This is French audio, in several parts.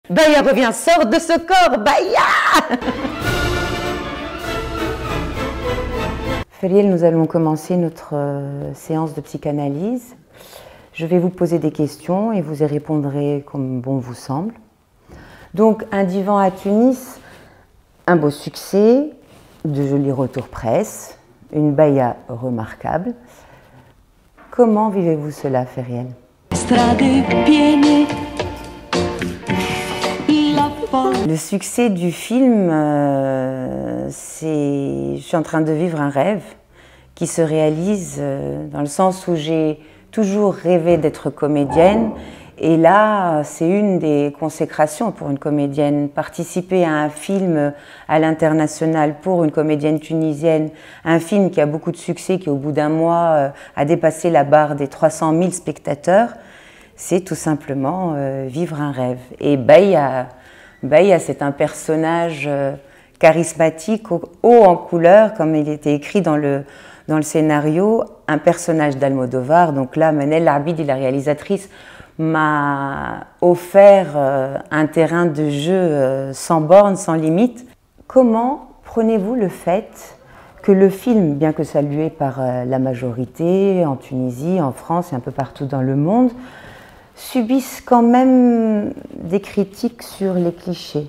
Baya revient, sort de ce corps, Baya. Feriel, nous allons commencer notre séance de psychanalyse. Je vais vous poser des questions et vous y répondrez comme bon vous semble. Donc, un divan à Tunis, un beau succès, de jolis retours presse, une baya remarquable. Comment vivez-vous cela, Feriel? Le succès du film, je suis en train de vivre un rêve qui se réalise dans le sens où j'ai toujours rêvé d'être comédienne. Et là, c'est une des consécrations pour une comédienne. Participer à un film à l'international pour une comédienne tunisienne, un film qui a beaucoup de succès, qui au bout d'un mois a dépassé la barre des 300 000 spectateurs, c'est tout simplement vivre un rêve. Et Baya, c'est un personnage charismatique, haut en couleur, comme il était écrit dans le scénario, un personnage d'Almodovar. Donc là, Manel Labid, la réalisatrice, m'a offert un terrain de jeu sans bornes, sans limite. Comment prenez-vous le fait que le film, bien que salué par la majorité en Tunisie, en France et un peu partout dans le monde, subisse quand même des critiques sur les clichés?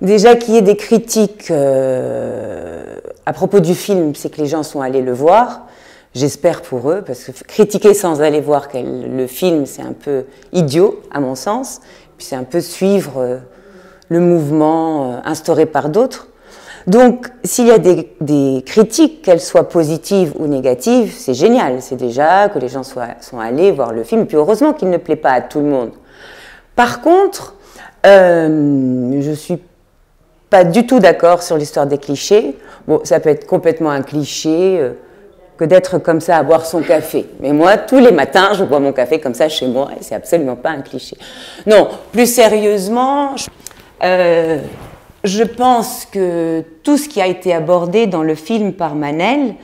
Déjà qu'il y ait des critiques à propos du film, c'est que les gens sont allés le voir. J'espère pour eux, parce que critiquer sans aller voir le film, c'est un peu idiot, à mon sens. Puis c'est un peu suivre le mouvement instauré par d'autres. Donc, s'il y a des critiques, qu'elles soient positives ou négatives, c'est génial. C'est déjà que les gens sont allés voir le film. Puis heureusement qu'il ne plaît pas à tout le monde. Par contre, je suis pas du tout d'accord sur l'histoire des clichés. Bon, ça peut être complètement un cliché que d'être comme ça à boire son café. Mais moi, tous les matins, je bois mon café comme ça chez moi et c'est absolument pas un cliché. Non, plus sérieusement, je pense que tout ce qui a été abordé dans le film par Manel,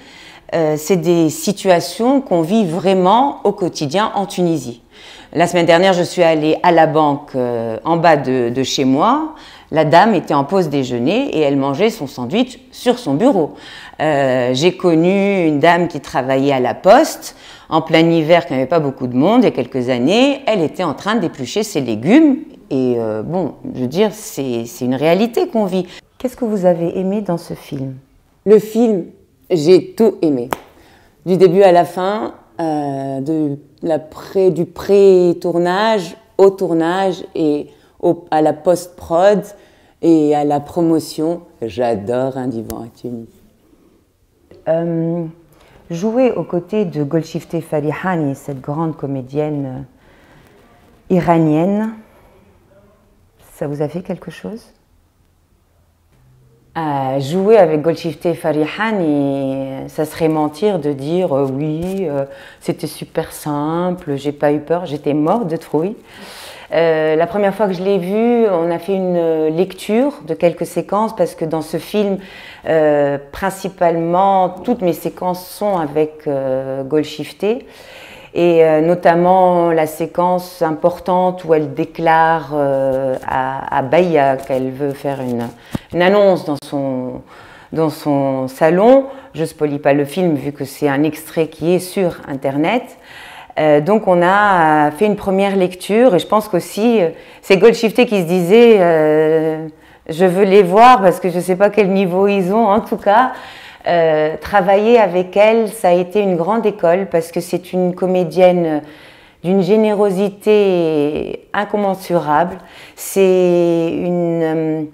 c'est des situations qu'on vit vraiment au quotidien en Tunisie. La semaine dernière, je suis allée à la banque en bas de chez moi. La dame était en pause déjeuner et elle mangeait son sandwich sur son bureau. J'ai connu une dame qui travaillait à la poste en plein hiver, qui n'avait pas beaucoup de monde, il y a quelques années. Elle était en train d'éplucher ses légumes. Et bon, je veux dire, c'est une réalité qu'on vit. Qu'est-ce que vous avez aimé dans ce film? Le film, j'ai tout aimé. Du début à la fin, du pré-tournage au tournage et à la post-prod et à la promotion. J'adore Un divan à Tunis. Jouer aux côtés de Golshifteh Farihani, cette grande comédienne iranienne, ça vous a fait quelque chose? Jouer avec Golshifteh Farihani, ça serait mentir de dire oui, c'était super simple, j'ai pas eu peur, j'étais morte de trouille. La première fois que je l'ai vue, on a fait une lecture de quelques séquences parce que dans ce film, principalement, toutes mes séquences sont avec Golshifteh et notamment la séquence importante où elle déclare à Baya qu'elle veut faire une annonce dans son salon. Je ne spoilie pas le film vu que c'est un extrait qui est sur Internet. Donc on a fait une première lecture et je pense qu'aussi c'est Golshifteh qui se disait je veux les voir parce que je ne sais pas quel niveau ils ont en tout cas. Travailler avec elle, ça a été une grande école parce que c'est une comédienne d'une générosité incommensurable. C'est une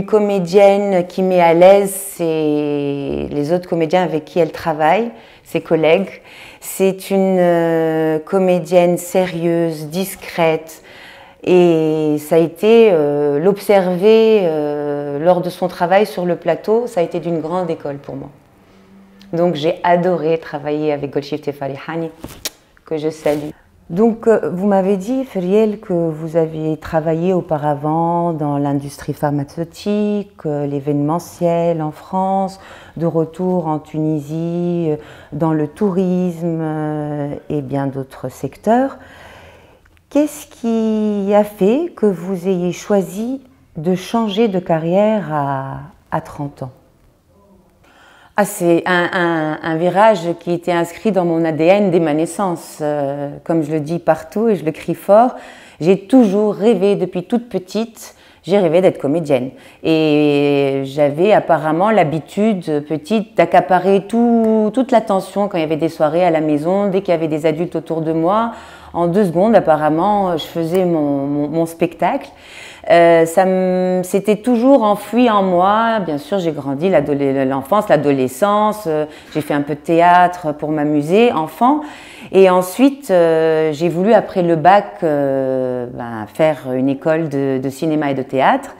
comédienne qui met à l'aise les autres comédiens avec qui elle travaille, ses collègues. C'est une comédienne sérieuse, discrète, et ça a été l'observer lors de son travail sur le plateau, ça a été d'une grande école pour moi. Donc j'ai adoré travailler avec Golshifteh Farihani, que je salue. Donc vous m'avez dit, Feriel, que vous aviez travaillé auparavant dans l'industrie pharmaceutique, l'événementiel en France, de retour en Tunisie, dans le tourisme et bien d'autres secteurs. Qu'est-ce qui a fait que vous ayez choisi de changer de carrière à 30 ans? C'est un virage qui était inscrit dans mon ADN dès ma naissance. Comme je le dis partout et je le crie fort, j'ai toujours rêvé depuis toute petite, j'ai rêvé d'être comédienne. Et j'avais apparemment l'habitude petite d'accaparer toute l'attention quand il y avait des soirées à la maison, dès qu'il y avait des adultes autour de moi. En 2 secondes, apparemment, je faisais mon spectacle. C'était toujours enfoui en moi. Bien sûr, j'ai grandi l'enfance, l'adolescence. J'ai fait un peu de théâtre pour m'amuser, enfant. Et ensuite, j'ai voulu, après le bac, faire une école de cinéma et de théâtre.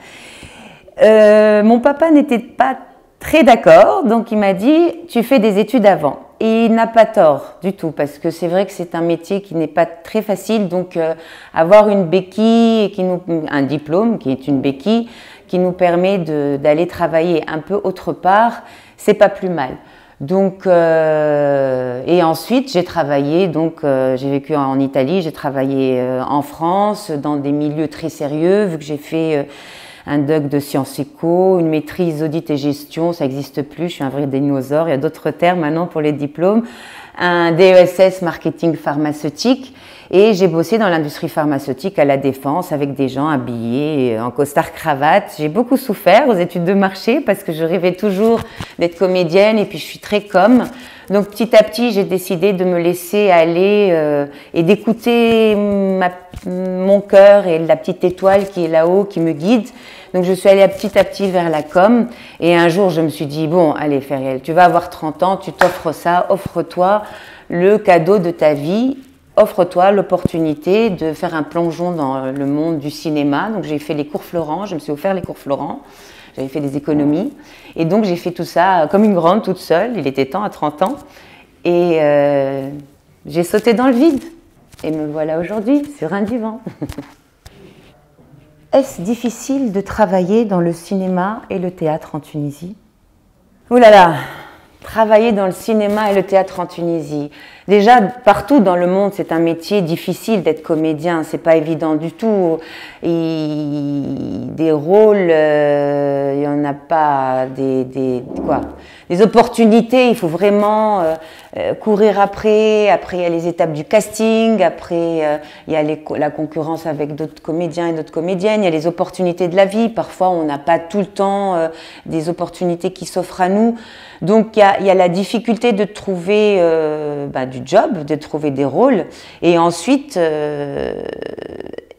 Mon papa n'était pas très d'accord, donc il m'a dit « tu fais des études avant ». Et il n'a pas tort du tout, parce que c'est vrai que c'est un métier qui n'est pas très facile, donc avoir une béquille, un diplôme qui est une béquille, qui nous permet d'aller travailler un peu autre part, c'est pas plus mal. Donc, et ensuite j'ai travaillé, j'ai vécu en Italie, j'ai travaillé en France, dans des milieux très sérieux, vu que j'ai fait un DUG de sciences éco, une maîtrise audit et gestion, ça n'existe plus, je suis un vrai dinosaure, il y a d'autres termes maintenant pour les diplômes, un DESS marketing pharmaceutique, et j'ai bossé dans l'industrie pharmaceutique à La Défense avec des gens habillés en costard-cravate. J'ai beaucoup souffert aux études de marché parce que je rêvais toujours d'être comédienne et puis je suis très donc petit à petit, j'ai décidé de me laisser aller et d'écouter mon cœur et la petite étoile qui est là-haut, qui me guide. Donc je suis allée petit à petit vers la com et un jour je me suis dit, bon, allez Feriel, tu vas avoir 30 ans, tu t'offres ça, offre-toi le cadeau de ta vie, offre-toi l'opportunité de faire un plongeon dans le monde du cinéma. Donc j'ai fait les cours Florent, je me suis offert les cours Florent. J'avais fait des économies et donc j'ai fait tout ça comme une grande toute seule, il était temps à 30 ans et j'ai sauté dans le vide et me voilà aujourd'hui sur un divan. Est-ce difficile de travailler dans le cinéma et le théâtre en Tunisie? Ouh là là, travailler dans le cinéma et le théâtre en Tunisie. Déjà, partout dans le monde, c'est un métier difficile d'être comédien, c'est pas évident du tout. Des rôles, il y en a pas, des opportunités, il faut vraiment courir après. Après, il y a les étapes du casting, après, il y a la concurrence avec d'autres comédiens et d'autres comédiennes, il y a les opportunités de la vie. Parfois, on n'a pas tout le temps des opportunités qui s'offrent à nous. Donc, il y a la difficulté de trouver du job, de trouver des rôles et ensuite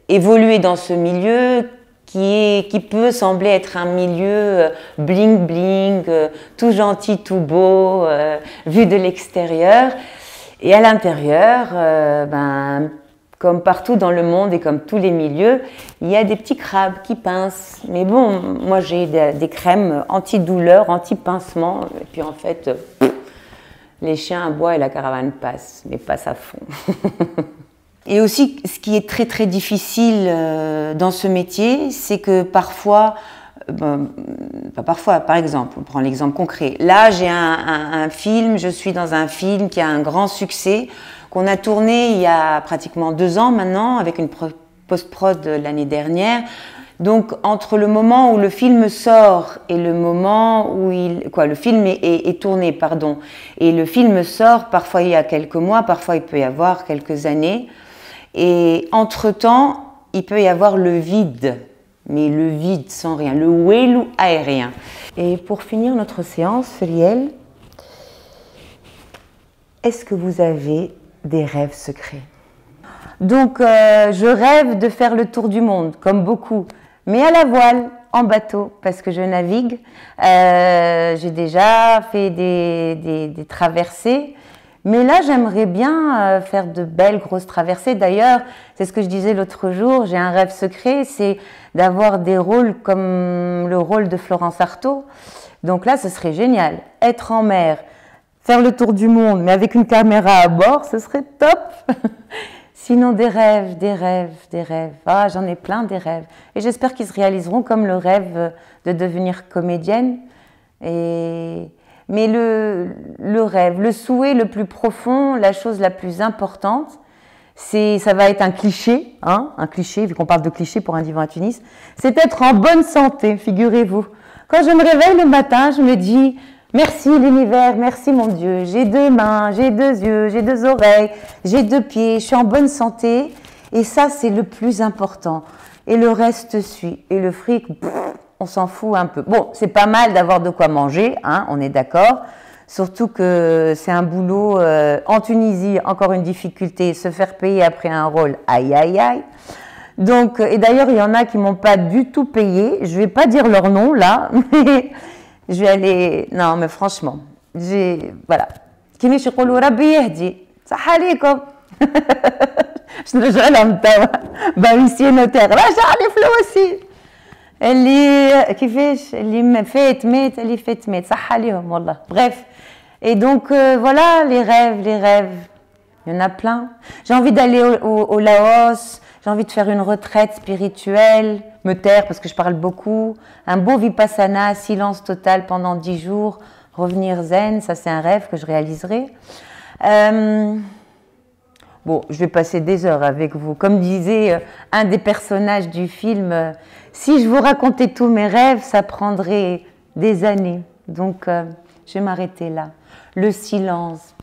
évoluer dans ce milieu qui peut sembler être un milieu bling bling, tout gentil, tout beau, vu de l'extérieur. Et à l'intérieur, comme partout dans le monde et comme tous les milieux, il y a des petits crabes qui pincent. Mais bon, moi j'ai des crèmes anti-douleur, anti-pincement. Et puis en fait, les chiens aboient et la caravane passe, mais passe à fond. Et aussi, ce qui est très très difficile dans ce métier, c'est que parfois, par exemple, on prend l'exemple concret. Là, j'ai un film, je suis dans un film qui a un grand succès, qu'on a tourné il y a pratiquement 2 ans maintenant, avec une post-prod l'année dernière. Donc, entre le moment où le film sort et le moment où le film est tourné, pardon, et le film sort, parfois il y a quelques mois, parfois il peut y avoir quelques années. Et entre-temps, il peut y avoir le vide, mais le vide sans rien, le wélou aérien. Et pour finir notre séance, Feriel, est-ce que vous avez des rêves secrets? Donc, je rêve de faire le tour du monde, comme beaucoup, mais à la voile, en bateau, parce que je navigue. J'ai déjà fait des traversées. Mais là, j'aimerais bien faire de belles grosses traversées. D'ailleurs, c'est ce que je disais l'autre jour, j'ai un rêve secret, c'est d'avoir des rôles comme le rôle de Florence Artaud. Donc là, ce serait génial. Être en mer, faire le tour du monde, mais avec une caméra à bord, ce serait top. Sinon, des rêves, des rêves, des rêves. Ah, j'en ai plein des rêves. Et j'espère qu'ils se réaliseront comme le rêve de devenir comédienne. Mais le rêve, le souhait le plus profond, la chose la plus importante, ça va être un cliché, hein, un cliché, vu qu'on parle de cliché pour un divan à Tunis, c'est être en bonne santé, figurez-vous. Quand je me réveille le matin, je me dis, merci l'univers, merci mon Dieu, j'ai 2 mains, j'ai 2 yeux, j'ai 2 oreilles, j'ai 2 pieds, je suis en bonne santé, et ça c'est le plus important. Et le reste suit, et le fric, on s'en fout un peu. Bon, c'est pas mal d'avoir de quoi manger, hein, on est d'accord. Surtout que c'est un boulot en Tunisie, encore une difficulté, se faire payer après un rôle, aïe aïe aïe. Donc, et d'ailleurs, il y en a qui m'ont pas du tout payé. Je vais pas dire leur nom là, mais je vais aller. Non, mais franchement, voilà. كيما يقولوا ربي يهدي صح عليكم. شنو نرجع لهم توا باميسيو نوتير راجع علي فلوسي اللي كيفاش اللي فات مات اللي فات مات صح عليهم والله. Bref. Et donc, voilà, les rêves, il y en a plein. J'ai envie d'aller au Laos, j'ai envie de faire une retraite spirituelle, me taire parce que je parle beaucoup, un beau vipassana, silence total pendant 10 jours, revenir zen, ça c'est un rêve que je réaliserai. Bon, je vais passer des heures avec vous. Comme disait un des personnages du film, si je vous racontais tous mes rêves, ça prendrait des années. Donc, je vais m'arrêter là. Le silence,